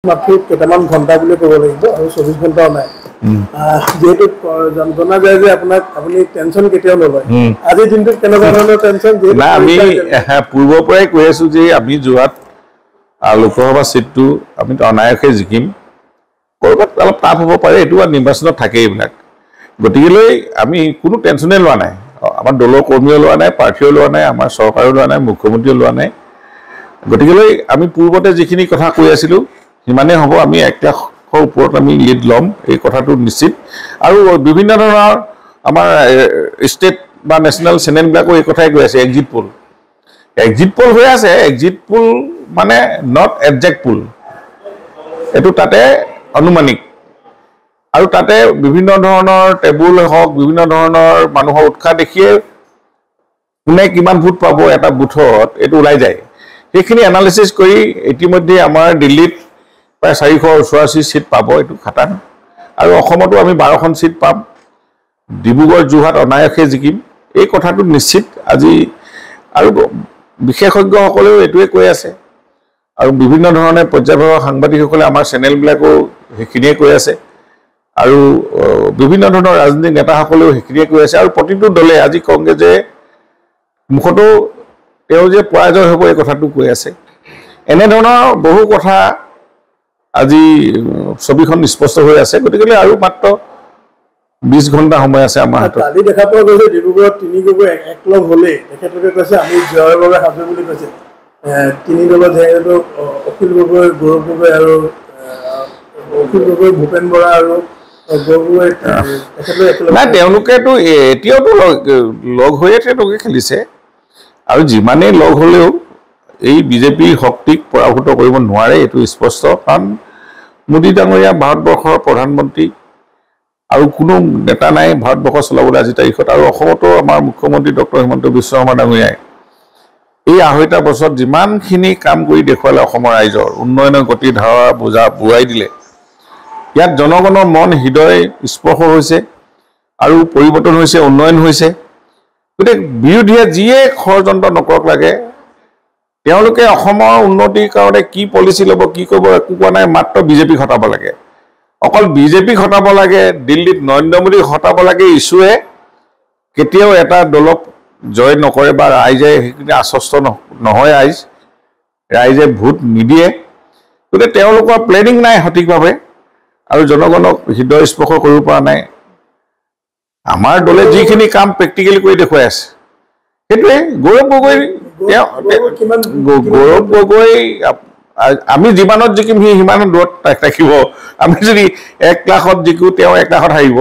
মাত্ৰ কেইটামান ঘণ্টা বুলি ক'ব লাগিব আৰু 24 ঘণ্টাও নাই যেহেতু জনা যায় যে আপুনি টেনচন কেতিয়াও নলয় আজি দিনটো কেনেকুৱা ধৰণৰ টেনচন না আমি পূৰ্বৰ পৰাই কৈ আছো যে আমি যোৱাত লোকসভা সিটটো আমি অনায়াসে জিকিম কৰবাত অলপ টাফ হ'ব পাৰে এইটো নিৰ্বাচনত থাকে এইবিলাক গতিকেলৈ আমি কোনো টেনচনে লোৱা নাই আমাৰ দলৰ কৰ্মীও লোৱা নাই প্ৰাৰ্থীও লোৱা নাই আমাৰ চৰকাৰেও লোৱা নাই মুখ্যমন্ত্ৰীও লোৱা নাই গতিকেলৈ আমি পূৰ্বতে যিখিনি কথা কৈ আছিলোঁ সিমানেই হ'ব আমি 1 লাখৰ ওপৰত আমি লিড ল'ম এই কথাটো নিশ্চিত আৰু বিভিন্ন ধৰণৰ আমাৰ ষ্টেট বা নেশ্যনেল চেনেলবিলাকো এই কথাই কৈ আছে এক্সিট পোল হৈ আছে এক্সিট পোল মানে নট একজেক্ট পোল এইটো তাতে অনুমানিক আৰু তাতে বিভিন্ন ধৰণৰ টেবুল হওক বিভিন্ন ধৰণৰ মানুহৰ উৎসাহ দেখিয়ে কোনে কিমান ভোট পাব এটা বুথত এইটো ওলাই যায় সেইখিনি এনালাইচিছ কৰি ইতিমধ্যে আমাৰ দিল্লীত প্ৰায় 484 সিট পাব এইটো খাটাং আৰু অসমতো আমি 12খন সিট পাম ডিব্ৰুগড় যোৰহাট অনায়াসে জিকিম এই কথাটো নিশ্চিত আজি আৰু বিশেষজ্ঞসকলেও এইটোৱে কৈ আছে আৰু বিভিন্ন ধৰণে পৰ্যায়ক্ৰমৰ সাংবাদিকসকলে আমাৰ চেনেলবিলাকো সেইখিনিয়ে কৈ আছে আৰু বিভিন্ন ধৰণৰ ৰাজনৈতিক নেতাসকলেও সেইখিনিয়ে কৈ আছে আৰু প্ৰতিটো দলে আজি কংগ্ৰেছে মুখতো তেওঁ যে পৰাজয় হ'ব এই কথাটো কৈ আছে এনেধৰণৰ বহু কথা আজি ছবিখন স্পষ্ট হৈ আছে গতিকে আৰু মাত্ৰ 20 ঘণ্টা সময় আছে আমাৰ হাতত কালি দেখা পোৱা গৈছে ডিব্ৰুগড়ত 3 গগৈ একলগ হ'লে তেখেতলোকে কৈছে আমি জয়ৰ বাবে সাজু বুলি কৈছে 3 দলত যেহেতু অখিল গগৈ গৌৰৱ গগৈ আৰু অখিল গগৈ ভূপেন বৰা আৰু গগৈ নাই তেওঁলোকেতো এতিয়াওতো লগ হৈয়ে তেওঁলোকে খেলিছে আৰু যিমানেই লগ হ'লেও এই বিজেপিৰ শক্তিক পৰাভূত কৰিব নোৱাৰে এইটো স্পষ্ট কাৰণ মোদী ডাঙৰীয়া ভাৰতবৰ্ষৰ প্ৰধানমন্ত্ৰী আৰু কোনো নেতা নাই ভাৰতবৰ্ষ চলাবলৈ আজি তাৰিখত আৰু অসমতো আমাৰ মুখ্যমন্ত্ৰী ডক্টৰ হিমন্ত বিশ্ব শৰ্মা ডাঙৰীয়াই এই 2.5 বছৰত যিমানখিনি কাম কৰি দেখুৱালে অসমৰ ৰাইজৰ উন্নয়নৰ গতি ধাৰা বুজাই দিলে ইয়াত জনগণৰ মন হৃদয় স্পৰ্শ হৈছে আৰু পৰিৱৰ্তন হৈছে উন্নয়ন হৈছে গতিকে বিৰোধীয়ে যিয়ে ষড়যন্ত্ৰ নকৰক লাগে তেওঁলোকে অসমৰ উন্নতিৰ কাৰণে কি পলিচি ল'ব কি কৰিব একো কোৱা নাই মাত্ৰ বিজেপি হটাব লাগে অকল বিজেপি হটাব লাগে দিল্লীত নৰেন্দ্ৰ মোদী হটাব লাগে ইছুৱে কেতিয়াও এটা দলক জয় নকৰে বা ৰাইজে সেইখিনি আশ্বস্ত নহয় ৰাইজে ভোট নিদিয়ে গতিকে তেওঁলোকৰ প্লেনিং নাই সঠিকভাৱে আৰু জনগণক হৃদয় স্পৰ্শ কৰিব পৰা নাই আমাৰ দলে যিখিনি কাম প্ৰেক্টিকেলি কৰি দেখুৱাই আছে সেইটোৱে গৌৰৱ গগৈ আমি যিমানত জিকিম সিমানত দূৰত ৰাখিব আমি যদি 1 লাখত জিকো তেওঁ 1 লাখত হাৰিব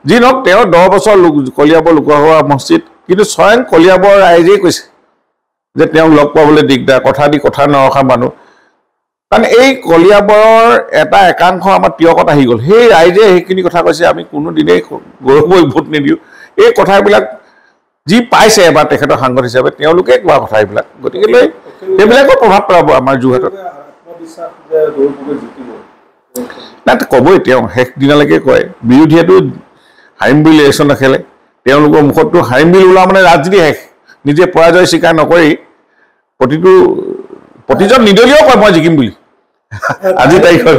যি নহওক তেওঁ 10 বছৰ কলিয়াবৰ লোকসভা সমষ্টিত কিন্তু স্বয়ং কলিয়াবৰ ৰাইজেই কৈছে যে তেওঁক লগ পাবলৈ দিগদাৰ কথা দি কথা নৰখা মানুহ কাৰণ এই কলিয়াবৰৰ এটা একাংশ আমাৰ তিয়কত আহি গ'ল সেই ৰাইজে সেইখিনি কথা কৈছে আমি কোনোদিনেই গৌৰৱক ভোট নিদিওঁ এই কথাবিলাক যি পাইছে এবাৰ তেখেতৰ সাংসদ হিচাপে তেওঁলোকে কোৱা কথা এইবিলাক গতিকে সেইবিলাকৰ প্ৰভাৱ পেলাব আমাৰ যোৰহাটত নাই ক'বই তেওঁ শেষ দিনালৈকে কয় বিৰোধীয়েতো হাৰিম বুলি ইলেকশ্যন নেখেলে তেওঁলোকৰ মুখততো হাৰিম বুলি ওলোৱা মানে ৰাজনীতি শেষ নিজে পৰাজয় স্বীকাৰ নকৰি প্ৰতিজন নিৰ্দলীয় কয় মই জিকিম বুলি আজি তাৰিখত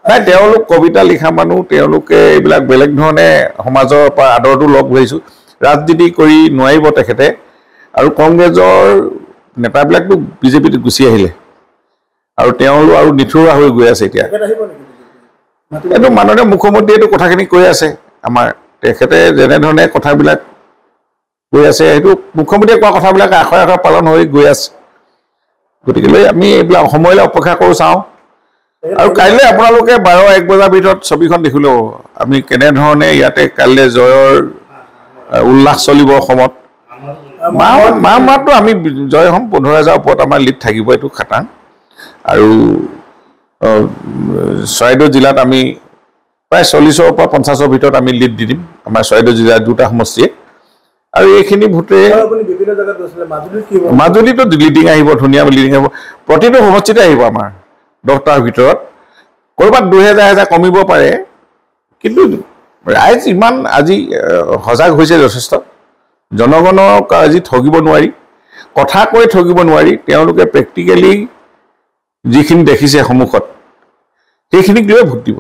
নাই তেওঁলোক কবিতা লিখা মানুহ তেওঁলোকে এইবিলাক বেলেগ ধৰণে সমাজৰ পৰা আদৰটো লগ ধৰিছোঁ ৰাজনীতি কৰি নোৱাৰিব তেখেতে আৰু কংগ্ৰেছৰ নেতাবিলাকতো বিজেপিত গুচি আহিলে আৰু তেওঁলোক আৰু নিথৰুৱা হৈ গৈ আছে এতিয়া এইটো মাননীয় মুখ্যমন্ত্ৰীয়ে এইটো কথাখিনি কৈ আছে আমাৰ তেখেতে যেনেধৰণে কথাবিলাক কৈ আছে সেইটো মুখ্যমন্ত্ৰীয়ে কোৱা কথাবিলাক আখৰে আখৰে পালন হৈ গৈ আছে গতিকে আমি এইবিলাক সময়লৈ অপেক্ষা কৰোঁ চাওঁ আৰু কাইলৈ আপোনালোকে 12-1 বজাৰ ভিতৰত ছবিখন দেখিলেও আমি কেনেধৰণে ইয়াতে কাইলৈ জয়ৰ উল্লাস চলিব অসমত মাহতো আমি জয় হ'ম 15,000 ওপৰত আমাৰ লিড থাকিব এইটো খাটাং আৰু চৰাইদেউ জিলাত আমি প্ৰায় 40-ৰ পৰা 50-ৰ ভিতৰত আমি লিড দি দিম আমাৰ চৰাইদেউ জিলাৰ 2টা সমষ্টিয়ে আৰু এইখিনি ভোটে মাজুলীতো লিডিং আহিব ধুনীয়া লিডিং আহিব প্ৰতিটো সমষ্টিতে আহিব আমাৰ 10টাৰ ভিতৰত ক'ৰবাত 2,000 কমিব পাৰে কিন্তু ৰাইজ ইমান আজি সজাগ হৈছে যথেষ্ট জনগণক আজি ঠগিব নোৱাৰি কথা কৈ ঠগিব নোৱাৰি তেওঁলোকে প্ৰেক্টিকেলি যিখিনি দেখিছে সন্মুখত সেইখিনিক লৈ ভোট দিব